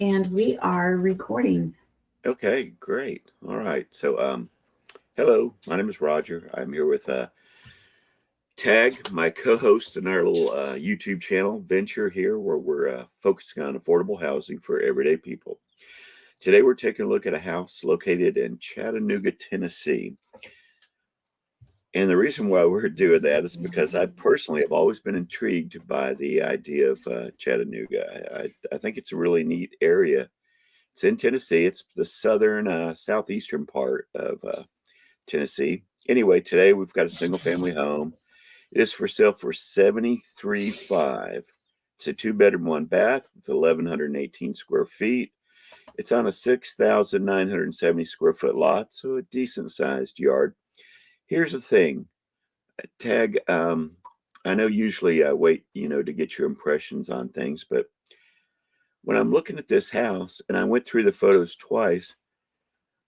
And we are recording. Okay, great. All right. Hello. My name is Roger. I'm here with Tagg, my co-host in our little YouTube channel venture here, where we're focusing on affordable housing for everyday people. Today, we're taking a look at a house located in Chattanooga, Tennessee. And the reason why we're doing that is because I personally have always been intrigued by the idea of Chattanooga. I think it's a really neat area. It's in Tennessee. It's the southern, southeastern part of Tennessee. Anyway, today we've got a single family home. It is for sale for 73.5. It's a two-bedroom, one bath with 1,118 square feet. It's on a 6,970 square foot lot, so a decent sized yard. Here's the thing, Tag. I know usually I wait, to get your impressions on things, but when I'm looking at this house and I went through the photos twice,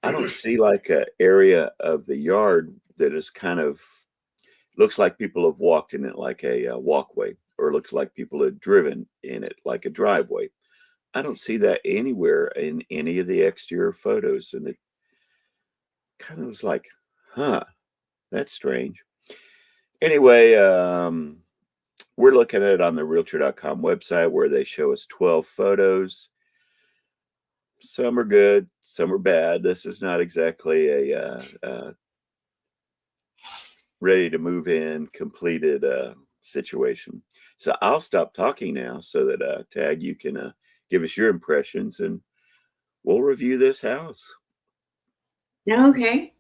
I don't see like a area of the yard that is kind of looks like people have walked in it like a walkway, or looks like people have driven in it like a driveway. I don't see that anywhere in any of the exterior photos, and it kind of was like, huh, that's strange. Anyway, we're looking at it on the Realtor.com website where they show us 12 photos. Some are good, some are bad. This is not exactly a ready to move in, completed situation. So I'll stop talking now so that Tag, you can give us your impressions and we'll review this house. Okay.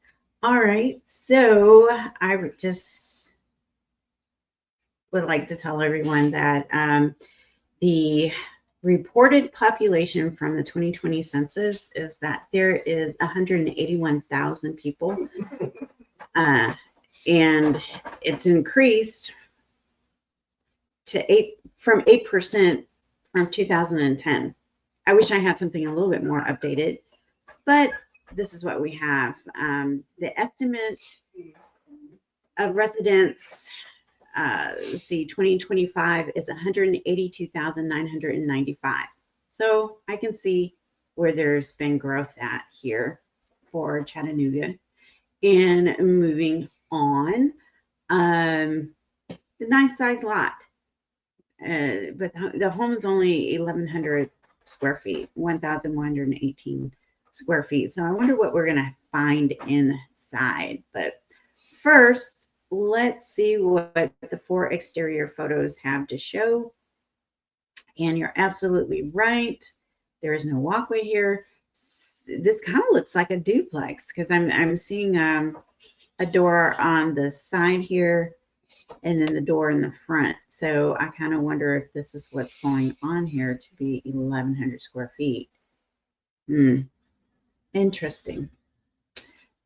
All right. So I just would like to tell everyone that the reported population from the 2020 census is that there is 181,000 people, and it's increased to 8% from 2010. I wish I had something a little bit more updated, but this is what we have. The estimate of residents, see, 2025 is 182,995. So I can see where there's been growth at here for Chattanooga. And moving on, the nice size lot. But the home is only 1,100 square feet, 1,118 square feet. So I wonder what we're going to find inside. But first, let's see what the four exterior photos have to show. And you're absolutely right. There is no walkway here. This kind of looks like a duplex because I'm seeing a door on the side here and then the door in the front. So I kind of wonder if this is what's going on here to be 1,100 square feet. Interesting.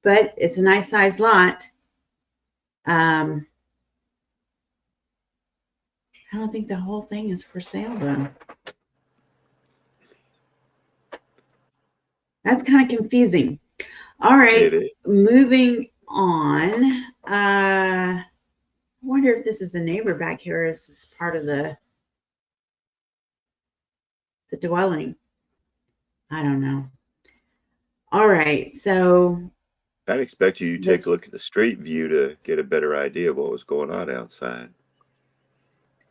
But it's a nice sized lot. I don't think the whole thing is for sale though. That's kind of confusing. All right, It is. moving on. I wonder if this is a neighbor back here. Is this part of the dwelling? I don't know. All right, so I'd expect you to take a this. look at the street view to get a better idea of what was going on outside.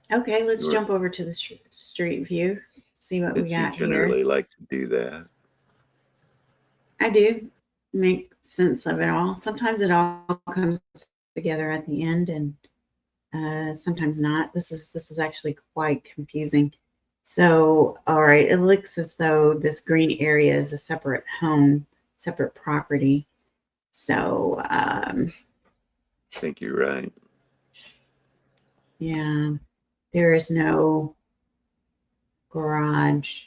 Okay, let's You were, jump over to the street view. See what we since you got here. generally like to do that. I do make sense of it all. Sometimes it all comes together at the end, and sometimes not. This is actually quite confusing. So, all right, it looks as though this green area is a separate home, separate property. So, I think you're right. yeah, there is no garage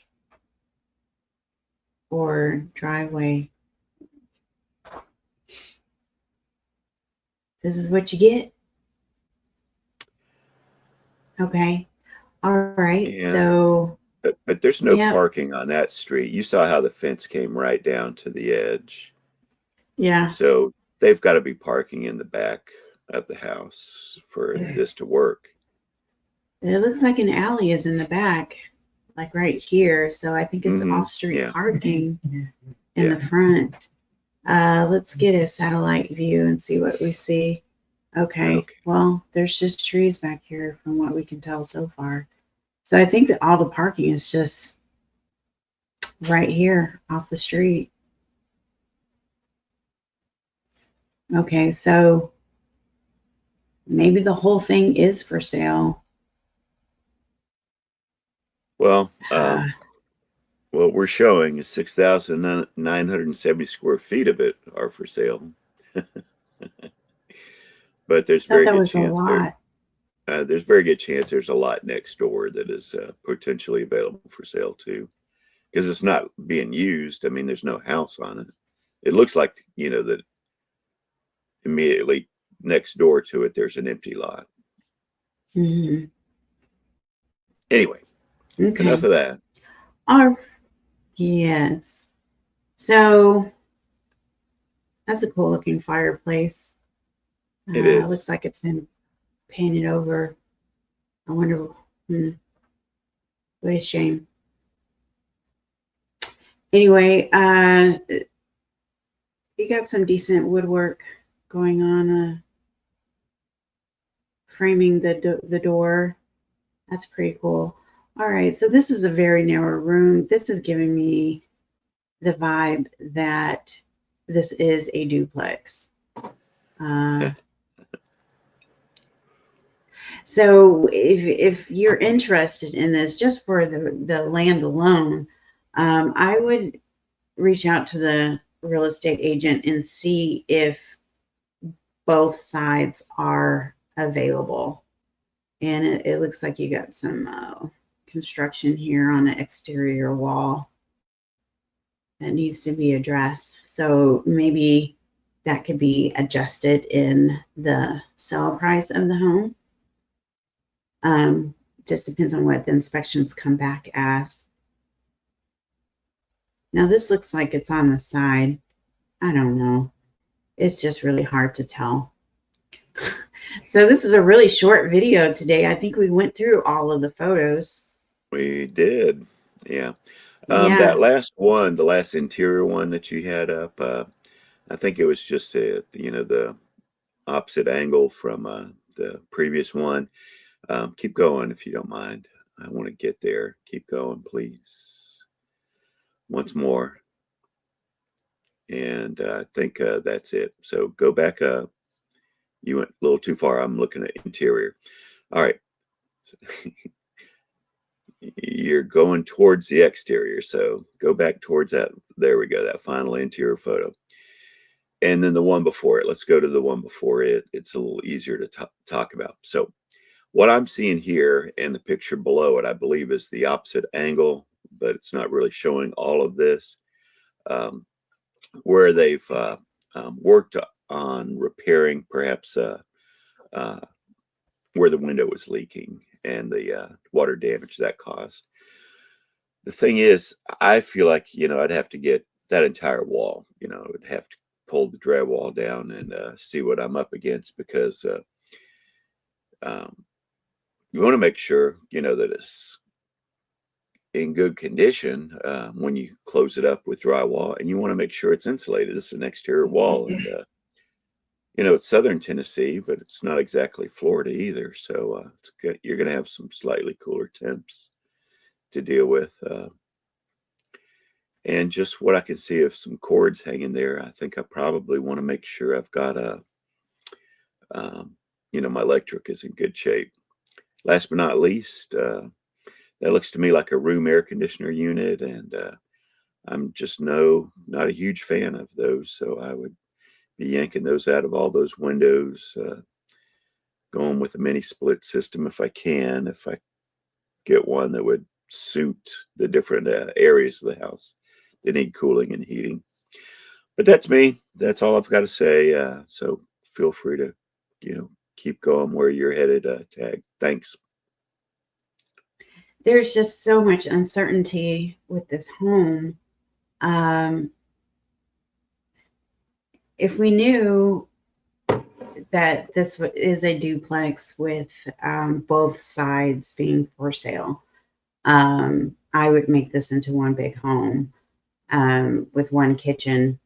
or driveway. This is what you get. Okay. All right. And So, but there's no yeah, parking on that street. You saw how the fence came right down to the edge. yeah. So they've got to be parking in the back of the house for this to work. It looks like an alley is in the back. like right here. So I think it's off-street Yeah. parking in Yeah. the front. Let's get a satellite view and see what we see. Okay. Okay. Well, there's just trees back here from what we can tell so far. So I think that all the parking is just right here off the street. Okay, so maybe the whole thing is for sale. Well, Uh, what we're showing is 6,970 square feet of it are for sale. But there's thought very that good was a chance lot. there's very good chance there's a lot next door that is potentially available for sale too, because it's not being used. I mean, there's no house on it. It looks like, that immediately next door to it, there's an empty lot. Hmm. Anyway, enough Okay. of that. Oh, yes. So that's a cool looking fireplace. It Looks is. like it's been painted over. I wonder, what a shame. Anyway, you got some decent woodwork going on, framing the door. That's pretty cool. All right, so this is a very narrow room. This is giving me the vibe that this is a duplex. So if you're interested in this, just for the land alone, I would reach out to the real estate agent and see if both sides are available. And it looks like you got some construction here on the exterior wall that needs to be addressed. So maybe that could be adjusted in the sale price of the home. Just depends on what the inspections come back as. Now this looks like it's on the side. I don't know. It's just really hard to tell. So this is a really short video today. I think we went through all of the photos. We did. Yeah. That Yeah. last one, the last interior one that you had up, I think it was just the opposite angle from the previous one. Keep going if you don't mind. I want to get there. Keep going, please. Once more. And I think that's it. So go back up. You went a little too far. I'm looking at interior. All right. You're going towards the exterior. So go back towards that. There we go. That final interior photo. And then the one before it. Let's go to the one before it. It's a little easier to talk about. So what I'm seeing here and the picture below it, I believe, is the opposite angle, but it's not really showing all of this, where they've worked on repairing perhaps uh, where the window was leaking and the water damage that caused. The thing is, I feel like, I'd have to get that entire wall, I'd have to pull the drywall down and see what I'm up against, because you want to make sure, that it's in good condition when you close it up with drywall, and you want to make sure it's insulated. This is an exterior wall, and it's southern Tennessee, but it's not exactly Florida either. So you're going to have some slightly cooler temps to deal with. And just what I can see of some cords hanging there, I think I probably want to make sure I've got my electric is in good shape. Last but not least, that looks to me like a room air conditioner unit, and I'm just not a huge fan of those. So I would be yanking those out of all those windows, going with a mini split system if I can, if I get one that would suit the different areas of the house that need cooling and heating. But that's me. That's all I've got to say. So feel free to, keep going where you're headed, Tagg. Thanks. There's just so much uncertainty with this home. If we knew that this is a duplex with both sides being for sale, I would make this into one big home with one kitchen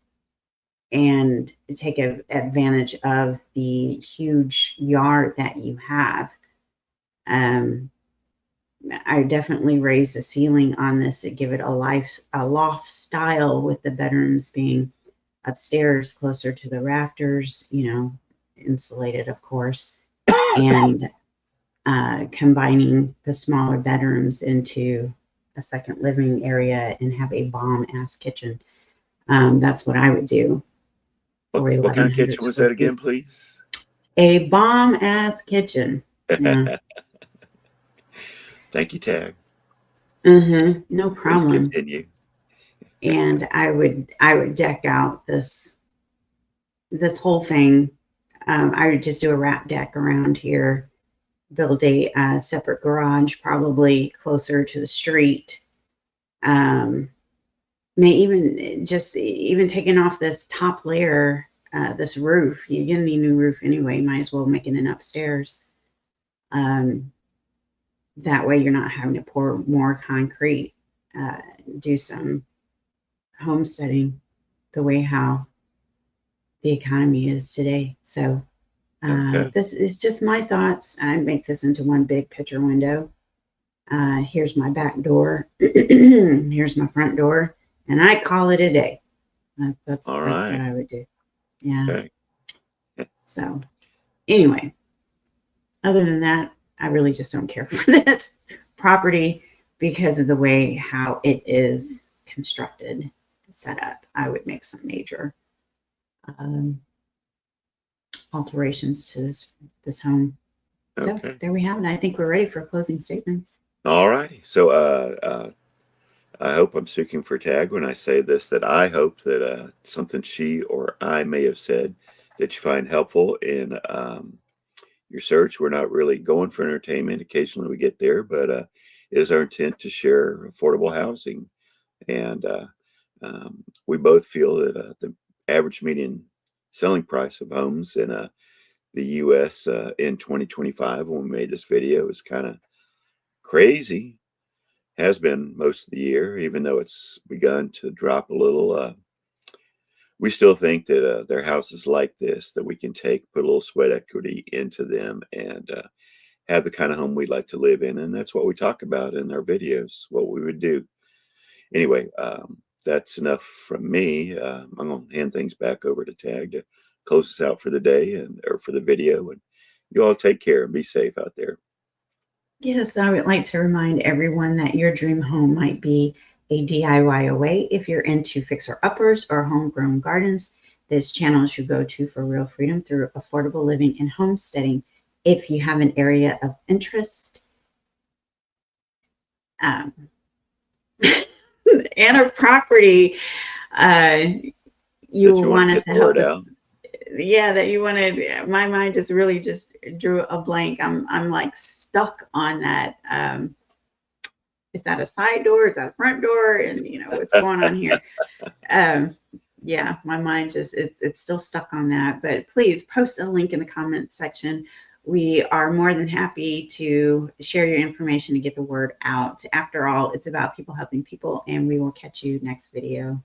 and take advantage of the huge yard that you have. I definitely raise the ceiling on this to give it a loft style, with the bedrooms being upstairs closer to the rafters, you know, insulated, of course, and combining the smaller bedrooms into a second living area and have a bomb-ass kitchen. That's what I would do for What kind of 1,100 kitchen was that square again, feet. please? A bomb-ass kitchen. Yeah. Thank you, Tag. No Please problem. continue. And I would deck out this whole thing. I would just do a wrap deck around here, build a separate garage, probably closer to the street. May even taking off this top layer, this roof. You're gonna need a new roof anyway. Might as well make it an upstairs. That way you're not having to pour more concrete. Do some homesteading the way how the economy is today. So Okay. this is just my thoughts. I make this into one big picture window. Here's my back door. Here's my front door, and I call it a day. That's All what right. I would do. Yeah. Okay. So anyway, other than that, I really just don't care for this property because of the way how it is constructed, set up. I would make some major alterations to this home. So Okay. there we have it. I think we're ready for closing statements. All righty. So I hope I'm speaking for Tag when I say this, that I hope that something she or I may have said that you find helpful in your search. We're not really going for entertainment. Occasionally we get there, but it is our intent to share affordable housing. And we both feel that the average median selling price of homes in the U.S. In 2025, when we made this video, is kind of crazy. Has been most of the year, even though it's begun to drop a little. We still think that there are houses like this that we can put a little sweat equity into them, and have the kind of home we'd like to live in. And that's what we talk about in our videos, what we would do. Anyway, that's enough from me. I'm going to hand things back over to Tag to close us out for the day or for the video. And you all take care and be safe out there. Yes, I would like to remind everyone that your dream home might be a DIY away. If you're into fixer-uppers or homegrown gardens, this channel is your go-to for real freedom through affordable living and homesteading. If you have an area of interest and a property you want us to help us. Yeah, that you wanted. My mind just really just drew a blank. I'm like stuck on that. Is that a side door? Is that a front door? And you know what's going on here. Yeah, my mind just it's still stuck on that. But please post a link in the comment section. We are more than happy to share your information to get the word out. After all, it's about people helping people, and we will catch you next video.